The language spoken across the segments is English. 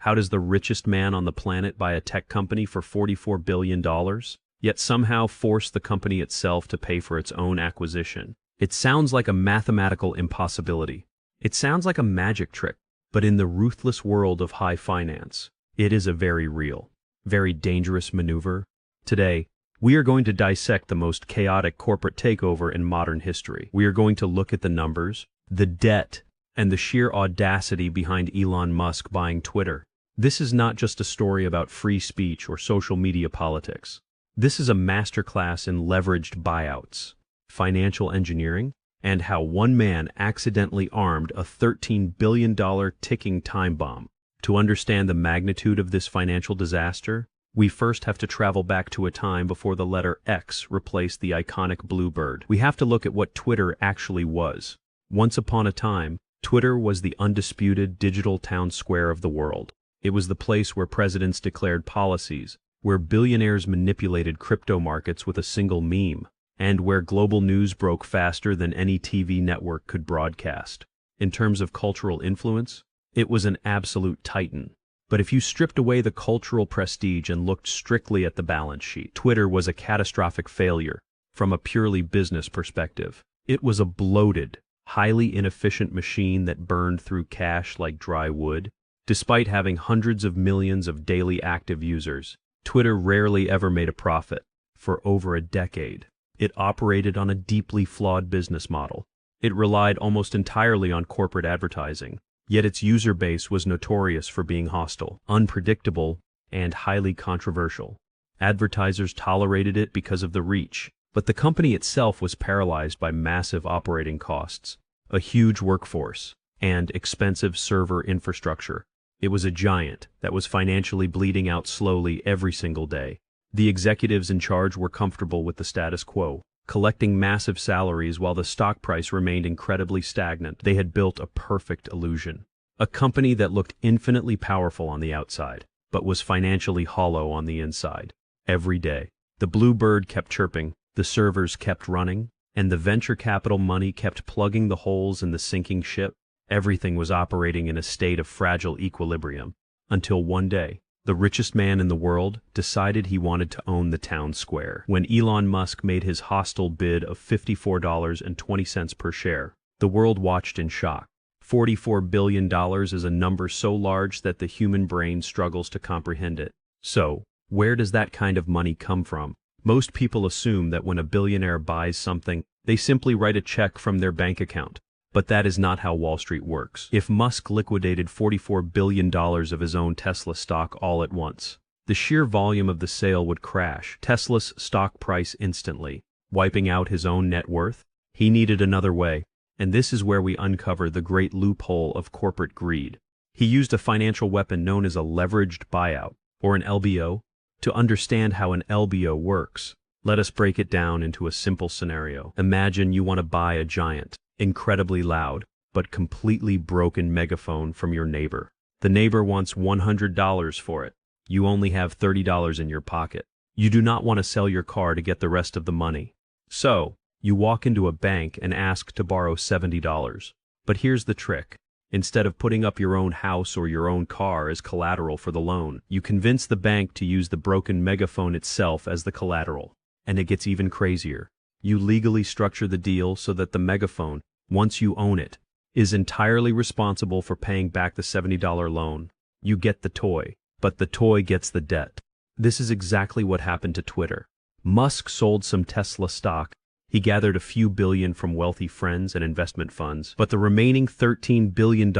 How does the richest man on the planet buy a tech company for $44 billion, yet somehow force the company itself to pay for its own acquisition? It sounds like a mathematical impossibility. It sounds like a magic trick, but in the ruthless world of high finance, it is a very real, very dangerous maneuver. Today, we are going to dissect the most chaotic corporate takeover in modern history. We are going to look at the numbers, the debt, and the sheer audacity behind Elon Musk buying Twitter. This is not just a story about free speech or social media politics. This is a masterclass in leveraged buyouts, financial engineering, and how one man accidentally armed a $13 billion ticking time bomb. To understand the magnitude of this financial disaster, we first have to travel back to a time before the letter X replaced the iconic blue bird. We have to look at what Twitter actually was. Once upon a time, Twitter was the undisputed digital town square of the world. It was the place where presidents declared policies, where billionaires manipulated crypto markets with a single meme, and where global news broke faster than any TV network could broadcast. In terms of cultural influence, it was an absolute titan. But if you stripped away the cultural prestige and looked strictly at the balance sheet, Twitter was a catastrophic failure from a purely business perspective. It was a bloated, highly inefficient machine that burned through cash like dry wood. Despite having hundreds of millions of daily active users, Twitter rarely ever made a profit. For over a decade, it operated on a deeply flawed business model. It relied almost entirely on corporate advertising, yet its user base was notorious for being hostile, unpredictable, and highly controversial. Advertisers tolerated it because of the reach, but the company itself was paralyzed by massive operating costs, a huge workforce, and expensive server infrastructure. It was a giant that was financially bleeding out slowly every single day. The executives in charge were comfortable with the status quo, collecting massive salaries while the stock price remained incredibly stagnant. They had built a perfect illusion. A company that looked infinitely powerful on the outside, but was financially hollow on the inside. Every day, the blue bird kept chirping, the servers kept running, and the venture capital money kept plugging the holes in the sinking ship. Everything was operating in a state of fragile equilibrium, until one day, the richest man in the world decided he wanted to own the town square. When Elon Musk made his hostile bid of $54.20 per share, the world watched in shock. $44 billion is a number so large that the human brain struggles to comprehend it. So, where does that kind of money come from? Most people assume that when a billionaire buys something, they simply write a check from their bank account. But that is not how Wall Street works. If Musk liquidated $44 billion of his own Tesla stock all at once, the sheer volume of the sale would crash Tesla's stock price instantly, wiping out his own net worth. He needed another way, and this is where we uncover the great loophole of corporate greed. He used a financial weapon known as a leveraged buyout, or an LBO. To understand how an LBO works, let us break it down into a simple scenario. Imagine you want to buy a giant, incredibly loud, but completely broken megaphone from your neighbor. The neighbor wants $100 for it. You only have $30 in your pocket. You do not want to sell your car to get the rest of the money. So, you walk into a bank and ask to borrow $70. But here's the trick. Instead of putting up your own house or your own car as collateral for the loan, you convince the bank to use the broken megaphone itself as the collateral. And it gets even crazier. You legally structure the deal so that the megaphone, once you own it, is entirely responsible for paying back the $70 loan. You get the toy, but the toy gets the debt. This is exactly what happened to Twitter. Musk sold some Tesla stock. He gathered a few billion from wealthy friends and investment funds, but the remaining $13 billion,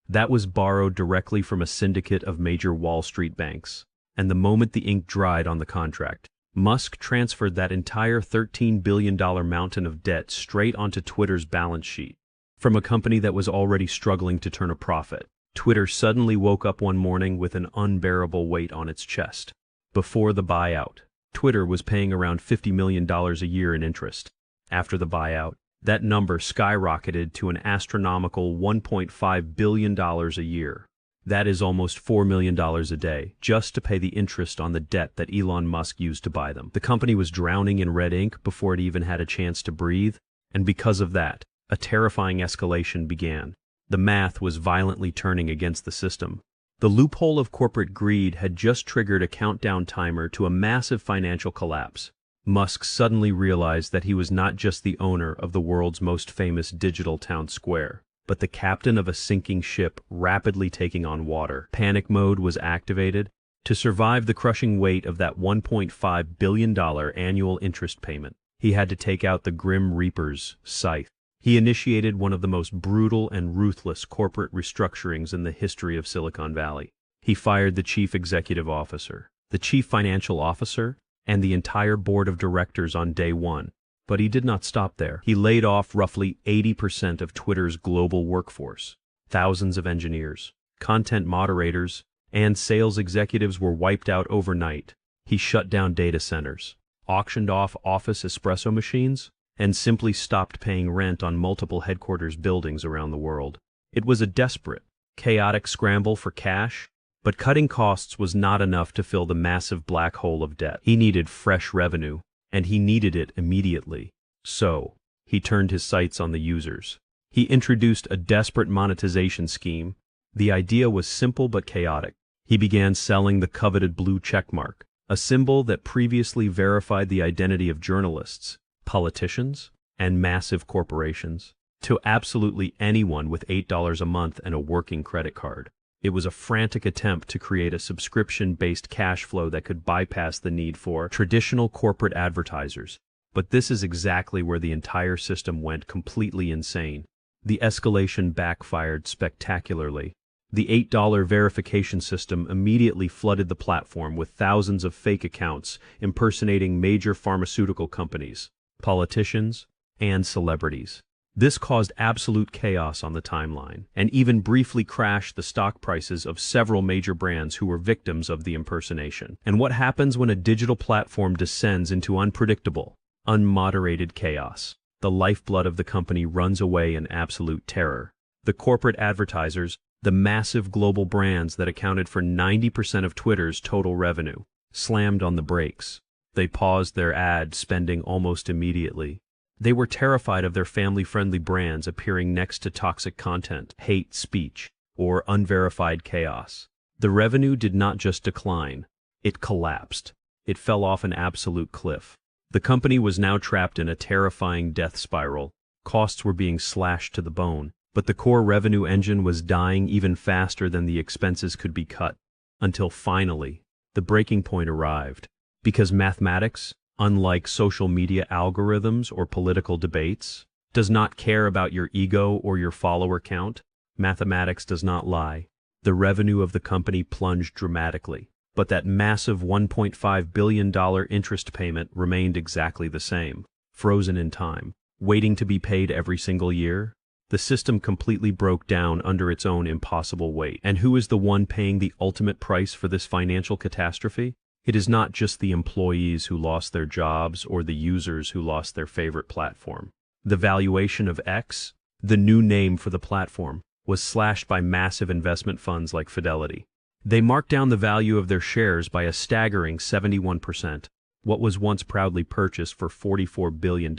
that was borrowed directly from a syndicate of major Wall Street banks. And the moment the ink dried on the contract, Musk transferred that entire $13 billion mountain of debt straight onto Twitter's balance sheet. From a company that was already struggling to turn a profit, Twitter suddenly woke up one morning with an unbearable weight on its chest. Before the buyout, Twitter was paying around $50 million a year in interest. After the buyout, that number skyrocketed to an astronomical $1.5 billion a year. That is almost $4 million a day, just to pay the interest on the debt that Elon Musk used to buy them. The company was drowning in red ink before it even had a chance to breathe, and because of that, a terrifying escalation began. The math was violently turning against the system. The loophole of corporate greed had just triggered a countdown timer to a massive financial collapse. Musk suddenly realized that he was not just the owner of the world's most famous digital town square, but the captain of a sinking ship rapidly taking on water. Panic mode was activated. To survive the crushing weight of that $1.5 billion annual interest payment, he had to take out the Grim Reaper's scythe. He initiated one of the most brutal and ruthless corporate restructurings in the history of Silicon Valley. He fired the chief executive officer, the chief financial officer, and the entire board of directors on day one. But he did not stop there. He laid off roughly 80% of Twitter's global workforce. Thousands of engineers, content moderators, and sales executives were wiped out overnight. He shut down data centers, auctioned off office espresso machines, and simply stopped paying rent on multiple headquarters buildings around the world. It was a desperate, chaotic scramble for cash, but cutting costs was not enough to fill the massive black hole of debt. He needed fresh revenue, and he needed it immediately. So, he turned his sights on the users. He introduced a desperate monetization scheme. The idea was simple but chaotic. He began selling the coveted blue checkmark, a symbol that previously verified the identity of journalists, politicians, and massive corporations, to absolutely anyone with $8 a month and a working credit card. It was a frantic attempt to create a subscription-based cash flow that could bypass the need for traditional corporate advertisers. But this is exactly where the entire system went completely insane. The escalation backfired spectacularly. The $8 verification system immediately flooded the platform with thousands of fake accounts impersonating major pharmaceutical companies, politicians, and celebrities. This caused absolute chaos on the timeline, and even briefly crashed the stock prices of several major brands who were victims of the impersonation. And what happens when a digital platform descends into unpredictable, unmoderated chaos? The lifeblood of the company runs away in absolute terror. The corporate advertisers, the massive global brands that accounted for 90% of Twitter's total revenue, slammed on the brakes. They paused their ad spending almost immediately. They were terrified of their family-friendly brands appearing next to toxic content, hate speech, or unverified chaos. The revenue did not just decline, it collapsed. It fell off an absolute cliff. The company was now trapped in a terrifying death spiral. Costs were being slashed to the bone, but the core revenue engine was dying even faster than the expenses could be cut. Until finally, the breaking point arrived. Because mathematics, unlike social media algorithms or political debates, does not care about your ego or your follower count, mathematics does not lie. The revenue of the company plunged dramatically, but that massive $1.5 billion interest payment remained exactly the same, frozen in time, waiting to be paid every single year. The system completely broke down under its own impossible weight. And who is the one paying the ultimate price for this financial catastrophe? It is not just the employees who lost their jobs or the users who lost their favorite platform. The valuation of X, the new name for the platform, was slashed by massive investment funds like Fidelity. They marked down the value of their shares by a staggering 71%. What was once proudly purchased for $44 billion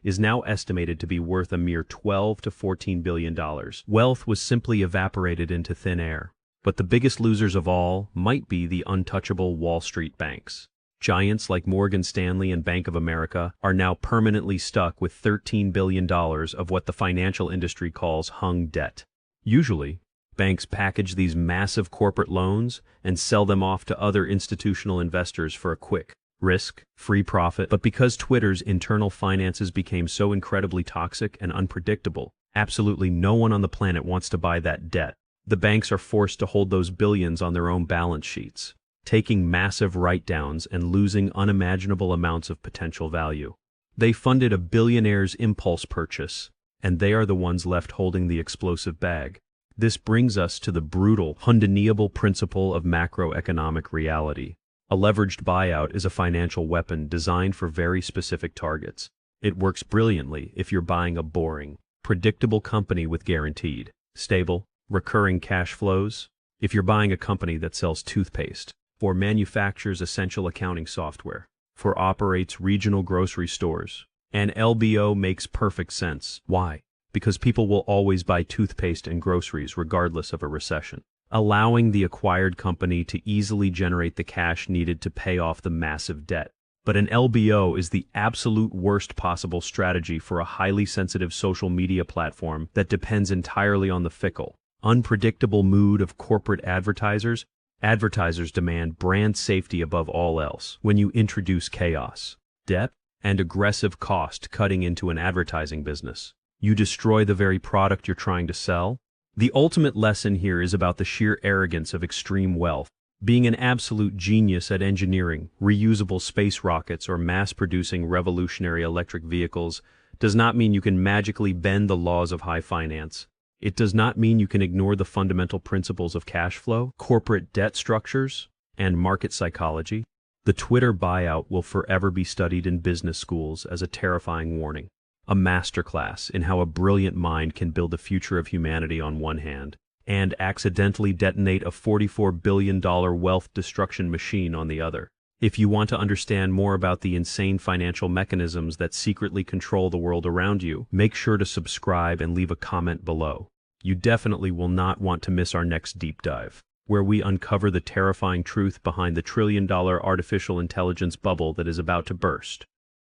is now estimated to be worth a mere $12 to $14 billion. Wealth was simply evaporated into thin air. But the biggest losers of all might be the untouchable Wall Street banks. Giants like Morgan Stanley and Bank of America are now permanently stuck with $13 billion of what the financial industry calls hung debt. Usually, banks package these massive corporate loans and sell them off to other institutional investors for a quick, risk-free profit. But because Twitter's internal finances became so incredibly toxic and unpredictable, absolutely no one on the planet wants to buy that debt. The banks are forced to hold those billions on their own balance sheets, taking massive write-downs and losing unimaginable amounts of potential value. They funded a billionaire's impulse purchase, and they are the ones left holding the explosive bag. This brings us to the brutal, undeniable principle of macroeconomic reality. A leveraged buyout is a financial weapon designed for very specific targets. It works brilliantly if you're buying a boring, predictable company with guaranteed, stable, recurring cash flows. If you're buying a company that sells toothpaste, or manufactures essential accounting software, or operates regional grocery stores, an LBO makes perfect sense. Why? Because people will always buy toothpaste and groceries regardless of a recession. allowing the acquired company to easily generate the cash needed to pay off the massive debt. But an LBO is the absolute worst possible strategy for a highly sensitive social media platform that depends entirely on the fickle, unpredictable mood of corporate advertisers. Advertisers demand brand safety above all else. When you introduce chaos, debt, and aggressive cost cutting into an advertising business, you destroy the very product you're trying to sell. The ultimate lesson here is about the sheer arrogance of extreme wealth. Being an absolute genius at engineering reusable space rockets or mass-producing revolutionary electric vehicles does not mean you can magically bend the laws of high finance. It does not mean you can ignore the fundamental principles of cash flow, corporate debt structures, and market psychology. The Twitter buyout will forever be studied in business schools as a terrifying warning, a masterclass in how a brilliant mind can build the future of humanity on one hand, and accidentally detonate a $44 billion wealth destruction machine on the other. If you want to understand more about the insane financial mechanisms that secretly control the world around you, make sure to subscribe and leave a comment below. You definitely will not want to miss our next deep dive, where we uncover the terrifying truth behind the trillion-dollar artificial intelligence bubble that is about to burst.